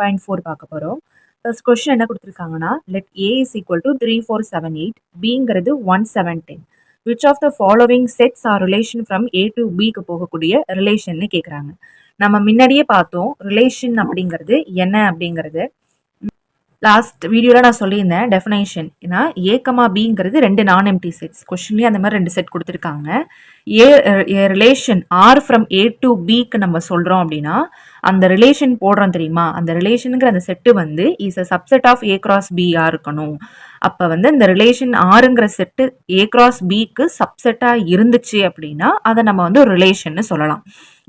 8.4 பார்க்க போகிறோம். First question என்ன கொடுத்துருக்காங்கன்னா, let A is equal to 3, 4, 7, 8, பிங்கிறது 1, 7, 10. Which of the following sets are relation from A to பிக்கு போகக்கூடிய ரிலேஷன்னு கேட்குறாங்க. நம்ம முன்னாடியே பார்த்தோம் ரிலேஷன் அப்படிங்கிறது என்ன அப்படிங்கிறது. லாஸ்ட் வீடியோவில் நான் சொல்லியிருந்தேன் டெஃபினேஷன். ஏன்னா ஏ கமா பிங்கிறது 2 நான் எம்டி செட்ஸ். கொஸ்டின்லேயே அந்த மாதிரி 2 செட் கொடுத்துருக்காங்க. A relation R from A to பிக்கு நம்ம சொல்கிறோம் அப்படின்னா அந்த ரிலேஷன் போடுறோம் தெரியுமா, அந்த ரிலேஷனுங்கிற அந்த செட்டு வந்து is a subset of A cross பிஆ இருக்கணும். அப்போ வந்து இந்த ரிலேஷன் ஆறுங்கிற செட்டு ஏ கிராஸ் பிக்கு சப்செட்டாக இருந்துச்சு அப்படின்னா அதை நம்ம வந்து ஒரு ரிலேஷன்னு சொல்லலாம்.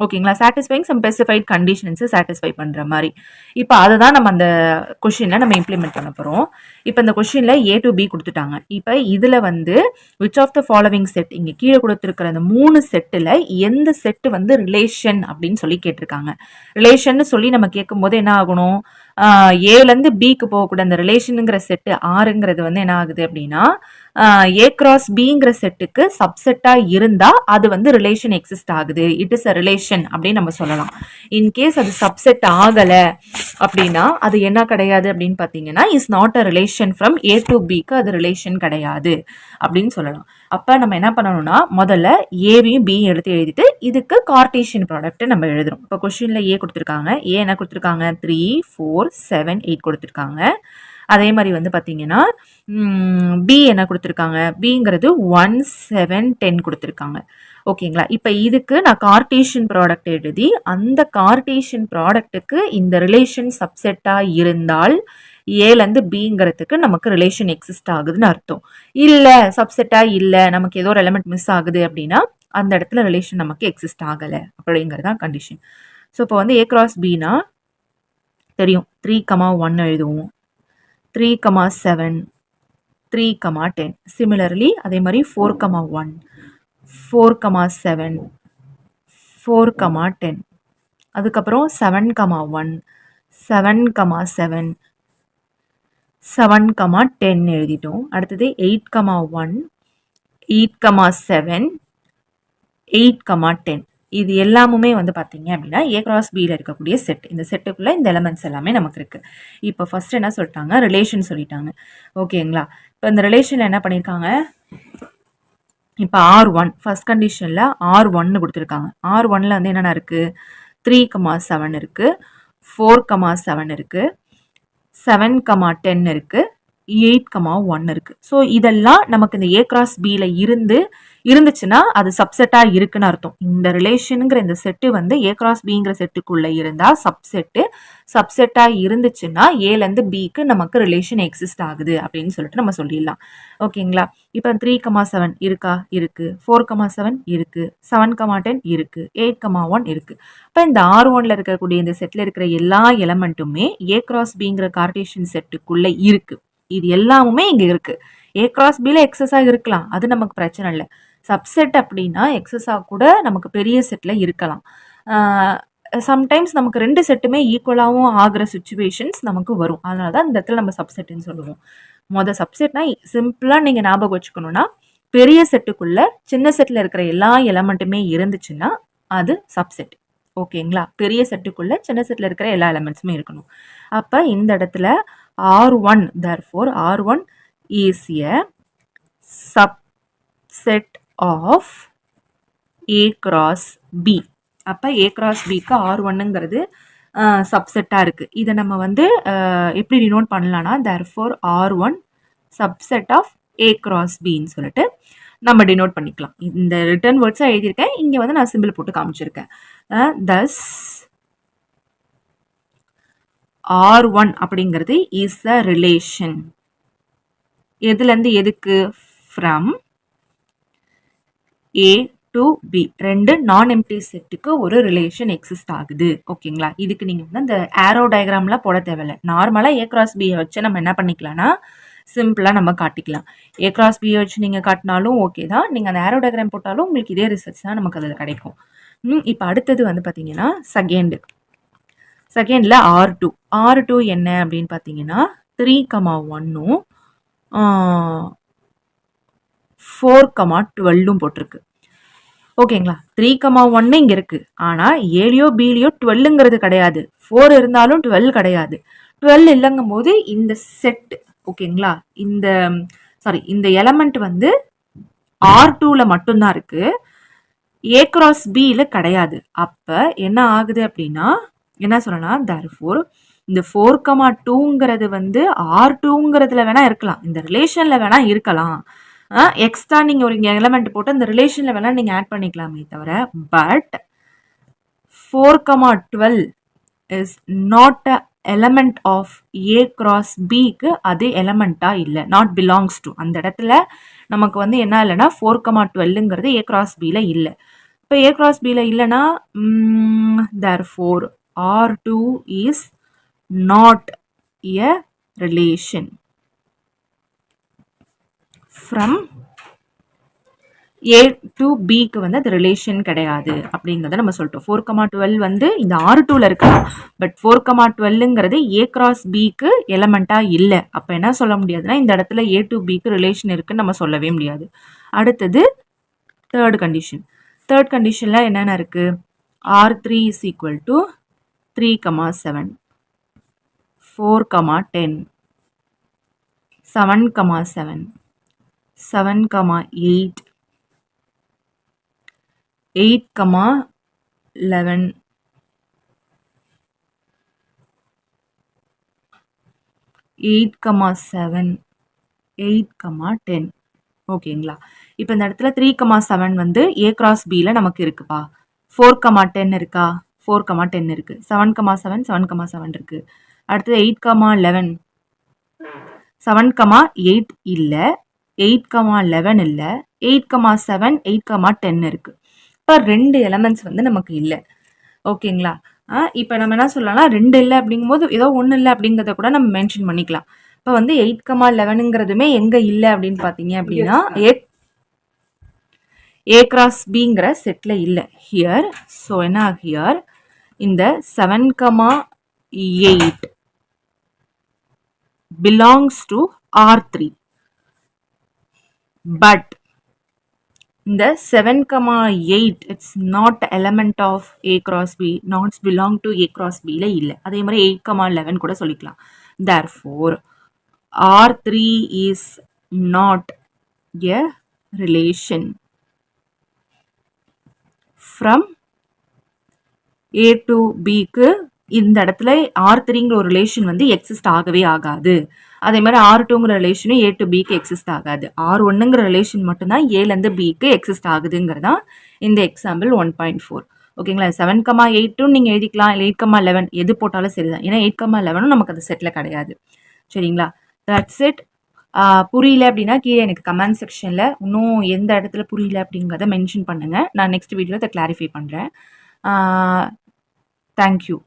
ஓகேங்களா, சாட்டிஸ்ஃபைங் சம் ஸ்பெசிஃபைட் கண்டிஷன்ஸை சாட்டிஸ்ஃபை பண்ணுற மாதிரி. இப்போ அதை தான் நம்ம அந்த கொஷினில் நம்ம இம்ப்ளிமெண்ட் பண்ண போகிறோம். இப்போ இந்த கொஷினில் ஏ டு பி கொடுத்துட்டாங்க. இப்போ இதில் வந்து which of the following set, இங்கே கீழே கொடுத்துருக்கிற அந்த 3 செட்டில் எந்த செட்டு வந்து ரிலேஷன் அப்படின்னு சொல்லி கேட்டிருக்காங்க. ரிலேஷன் சொல்லி நம்ம கேட்கும்போது என்ன ஆகணும், ஏலேருந்து பிக்கு போகக்கூடிய அந்த ரிலேஷனுங்கிற செட்டு ஆறுங்கிறது வந்து என்ன ஆகுது அப்படின்னா ஏ கிராஸ் பிங்கிற செட்டுக்கு சப்செட்டாக இருந்தால் அது வந்து ரிலேஷன் எக்ஸிஸ்ட் ஆகுது. இட் இஸ் அ ரிலேஷன் அப்படின்னு நம்ம சொல்லலாம். இன்கேஸ் அது சப்செட் ஆகலை அப்படின்னா அது என்ன கிடையாது அப்படின்னு பார்த்தீங்கன்னா is not a relation from A to பிக்கு அது ரிலேஷன் கிடையாது அப்படின்னு சொல்லலாம். அப்போ நம்ம என்ன பண்ணணும்னா முதல்ல ஏவையும் பியும் எடுத்து எழுதிட்டு இதுக்கு கார்டீசியன் ப்ராடக்ட் நம்ம எழுதுறோம். இப்போ கொஸ்டினில் ஏ கொடுத்துருக்காங்க. ஏ என்ன கொடுத்துருக்காங்க, 3, 4, 7, 8 கொடுத்துருக்காங்க. அதே மாதிரி வந்து பார்த்தீங்கன்னா பி என்ன கொடுத்துருக்காங்க, பிங்கிறது 1, 7, 10 கொடுத்துருக்காங்க. ஓகேங்களா, இப்போ இதுக்கு நான் கார்டீசியன் ப்ராடக்ட் எழுதி அந்த கார்டீசியன் ப்ராடக்ட்டுக்கு இந்த ரிலேஷன் சப்செட்டாக இருந்தால் ஏலேருந்து பிங்கிறதுக்கு நமக்கு ரிலேஷன் எக்ஸிஸ்ட் ஆகுதுன்னு அர்த்தம். இல்லை சப்செட்டாக இல்லை, நமக்கு ஏதோ ஒரு எலிமெண்ட் மிஸ் ஆகுது அப்படின்னா அந்த இடத்துல ரிலேஷன் நமக்கு எக்ஸிஸ்ட் ஆகலை அப்படிங்கிறது தான் கண்டிஷன். ஸோ இப்போ வந்து ஏ கிராஸ் பினா தெரியும், 3, 1 எழுதுவோம், 3, 7, 3, 10. சிமிலர்லி அதே மாதிரி 4, 1, 4, 7, 4, 10. அதுக்கப்புறம் 7, 1, 7, 7, 7, 10 எழுதிட்டோம். அடுத்தது 8, 1, 8, 7, 8, 10. இது எல்லாமுமே வந்து பார்த்தீங்க அப்படின்னா ஏ கிராஸ் பியில் இருக்கக்கூடிய செட். இந்த செட்டுக்குள்ளே இந்த எலமெண்ட்ஸ் எல்லாமே நமக்கு இருக்குது. இப்போ ஃபர்ஸ்ட் என்ன சொல்லிட்டாங்க, ரிலேஷன் சொல்லிட்டாங்க. ஓகேங்களா, இப்போ இந்த ரிலேஷனில் என்ன பண்ணியிருக்காங்க, இப்போ R1 ஃபர்ஸ்ட் கண்டிஷனில் R1 கொடுத்துருக்காங்க. R1ல் வந்து என்னென்ன இருக்குது, 3, 7 இருக்குது, 4, 7 இருக்குது, 7, 10 இருக்குது, 8, 1 இருக்குது. ஸோ இதெல்லாம் நமக்கு இந்த ஏ கிராஸ் பியில் இருந்துச்சுன்னா அது சப்செட்டாக இருக்குன்னு அர்த்தம். இந்த ரிலேஷனுங்கிற இந்த செட்டு வந்து ஏ கிராஸ் பிங்கிற செட்டுக்குள்ளே இருந்தால் சப்செட்டாக இருந்துச்சுன்னா ஏலேருந்து பிக்கு நமக்கு ரிலேஷன் எக்ஸிஸ்ட் ஆகுது அப்படின்னு சொல்லிட்டு நம்ம சொல்லிடலாம். ஓகேங்களா, இப்போ 3, 7 இருக்கா, இருக்குது, 4, 7 இருக்குது, 7, 10 இருக்குது, 8, 1 இருக்குது. இப்போ இந்த R1ல் இருக்கக்கூடிய இந்த செட்டில் இருக்கிற எல்லா எலமெண்ட்டுமே ஏ கிராஸ் பிங்கிற கார்டீசியன் செட்டுக்குள்ளே இருக்குது. இது எல்லாமுமே இங்கே இருக்குது. ஏ கிராஸ் பியில் எக்ஸஸாக இருக்கலாம், அது நமக்கு பிரச்சனை இல்லை. சப்செட் அப்படின்னா எக்ஸஸாக கூட நமக்கு பெரிய செட்டில் இருக்கலாம். சம்டைம்ஸ் நமக்கு 2 செட்டுமே ஈக்குவலாகவும் ஆகிற சுச்சுவேஷன்ஸ் நமக்கு வரும். அதனால தான் இந்த இடத்துல நம்ம சப்செட்டுன்னு சொல்லுவோம். சப்செட்னா சிம்பிளாக நீங்கள் ஞாபகம் வச்சுக்கணும்னா பெரிய செட்டுக்குள்ளே சின்ன செட்டில் இருக்கிற எல்லா எலமெண்ட்டுமே இருந்துச்சுன்னா அது சப்செட். ஓகேங்களா, பெரிய செட்டுக்குள்ளே சின்ன செட்டில் இருக்கிற எல்லா எலமெண்ட்ஸுமே இருக்கணும். அப்போ இந்த இடத்துல R1, therefore R1 is a subset of A cross B. அப்போ A cross Bக்கு R1ங்கிறது சப்செட்டாக இருக்குது. இதை நம்ம வந்து எப்படி டினோட் பண்ணலான்னா therefore R1 subset of A cross Bன்னு சொல்லிட்டு நம்ம டினோட் பண்ணிக்கலாம். இந்த ரிட்டர்ன் வேர்ட்ஸாக எழுதியிருக்கேன், இங்கே வந்து நான் சிம்பிள் போட்டு காமிச்சிருக்கேன். thus R1 அப்படிங்கிறது is a relation. எதுலேருந்து எதுக்கு, ஃப்ரம் A to B. 2 நான் எம்டி செட்டுக்கு ஒரு ரிலேஷன் எக்ஸிஸ்ட் ஆகுது. ஓகேங்களா, இதுக்கு நீங்கள் வந்து அந்த ஆரோ டயக்ராம்லாம் போட தேவையில்லை. நார்மலாக ஏ கிராஸ் பியை வச்சு நம்ம என்ன பண்ணிக்கலாம்னா சிம்பிளாக நம்ம காட்டிக்கலாம். ஏ கிராஸ் பியை வச்சு நீங்கள் காட்டினாலும் ஓகே தான், நீங்கள் அந்த ஆரோ டயக்ராம் போட்டாலும் உங்களுக்கு இதே ரிசல்ட்ஸ் தான் நமக்கு அதில் கிடைக்கும். இப்போ அடுத்தது வந்து பார்த்தீங்கன்னா செகண்டில் R2 என்ன அப்படின்னு பார்த்தீங்கன்னா 3, 1ம் 4, 12 போட்டிருக்கு. ஓகேங்களா 3,1 இங்க இருக்கு. ஆனா ஏலியோ பிலியோ 12ங்கிறது கிடையாது. 4 இருந்தாலும் 12 கிடையாது. 12 இல்லைங்கும் போது இந்த செட் ஓகேங்களா இந்த சாரி இந்த எலமெண்ட் வந்து R2ல மட்டும்தான் இருக்கு. A கிராஸ் பில கிடையாது. அப்ப என்ன ஆகுது அப்படின்னா என்ன சொல்லலாம் therefore இந்த 4,2ங்கிறது வந்து R2ங்கிறதுல வேணா இருக்கலாம். இந்த ரிலேஷன்ல வேணா இருக்கலாம். எக்ஸ்ட்ரா நீங்க ஒரு எலமெண்ட் போட்டு அந்த ரிலேஷன்ல வேணா நீங்க ஆட் பண்ணிக்கலாமே தவிர but 4,12 is not a element of A cross பிக்கு அது எலமெண்ட்டா இல்லை நாட் பிலாங்ஸ் டு அந்த இடத்துல நமக்கு வந்து என்ன இல்லைன்னா 4,12ங்கிறது ஏ கிராஸ் பில இல்லை. இப்போ ஏ கிராஸ் பில இல்லைன்னா therefore R2 is not a relation from A to பிக்கு வந்து அது ரிலேஷன் கிடையாது அப்படிங்கிறத நம்ம சொல்லிட்டோம். 4,12 வந்து இந்த R2ல இருக்கலாம். பட் 4,12ங்கிறது ஏ கிராஸ் பிக்கு எலமெண்டா இல்லை. அப்போ என்ன சொல்ல முடியாதுன்னா இந்த இடத்துல ஏ டு பிக்கு ரிலேஷன் இருக்குன்னு நம்ம சொல்லவே முடியாது. அடுத்தது தேர்ட் கண்டிஷன். தேர்ட் கண்டிஷனில் என்னென்ன இருக்கு? R3 இஸ் ஈக்குவல் டு 3,7 4,10 7,7 7,8 8,11 8,7 8,10 ஓகேங்களா. இப்போ இந்த இடத்துல 3,7 வந்து ஏ கிராஸ் பியில் நமக்கு இருக்குப்பா. 4,10 இருக்கா? 4,10 இருக்கு. 7,7 7,7 இருக்கு. அடுத்தது 8,11 7,8 இல்லை, 8,11 இல்லை, 8,7 8,10 இருக்கு. இப்போ 2 எலமெண்ட்ஸ் வந்து நமக்கு இல்லை. ஓகேங்களா. இப்போ நம்ம என்ன சொல்லலாம் 2 இல்லை அப்படிங்கும்போது ஏதோ 1 இல்லை அப்படிங்கிறத கூட நம்ம மென்ஷன் பண்ணிக்கலாம். இப்போ வந்து 8,11ங்கிறதுமே எங்கே இல்லை அப்படின்னு பார்த்தீங்க அப்படின்னா ஏ கிராஸ் பிங்கிற செட்டில் இல்லை ஹியர். ஸோ என்ன ஹியர் இந்த 7,8 belongs to R3 but இந்த 7,8 it's not element of A cross B not belong to A cross B ல இல்லை. அதே மாதிரி 8,11 கூட சொல்லிக்கலாம். therefore R3 is not a relation from A to Bக்கு இந்த இடத்துல R3ங்கிற ஒரு ரிலேஷன் வந்து எக்ஸிஸ்ட் ஆகவே ஆகாது. அதே மாதிரி R2ங்கிற ரிலேஷனும் ஏ டு பிக்கு எக்ஸிஸ்ட் ஆகாது. R1ங்கிற ரிலேஷன் மட்டும்தான் ஏலேருந்து பிக்கு எக்ஸிஸ்ட் ஆகுதுங்கிறதா இந்த எக்ஸாம்பிள் 1.4. ஓகேங்களா. 7,8 நீங்கள் எழுதிக்கலாம், இல்லை 8,11 எது போட்டாலும் சரிதான். ஏன்னா 8,11 நமக்கு அது செட்டில் கிடையாது. சரிங்களா. That's it. புரியல அப்படின்னா கீழே எனக்கு கமெண்ட் செக்ஷனில் இன்னும் எந்த இடத்துல புரியல அப்படிங்கிறத மென்ஷன் பண்ணுங்கள். நான் நெக்ஸ்ட் வீடியோவில் அதை கிளாரிஃபை பண்ணுறேன். தேங்க்யூ.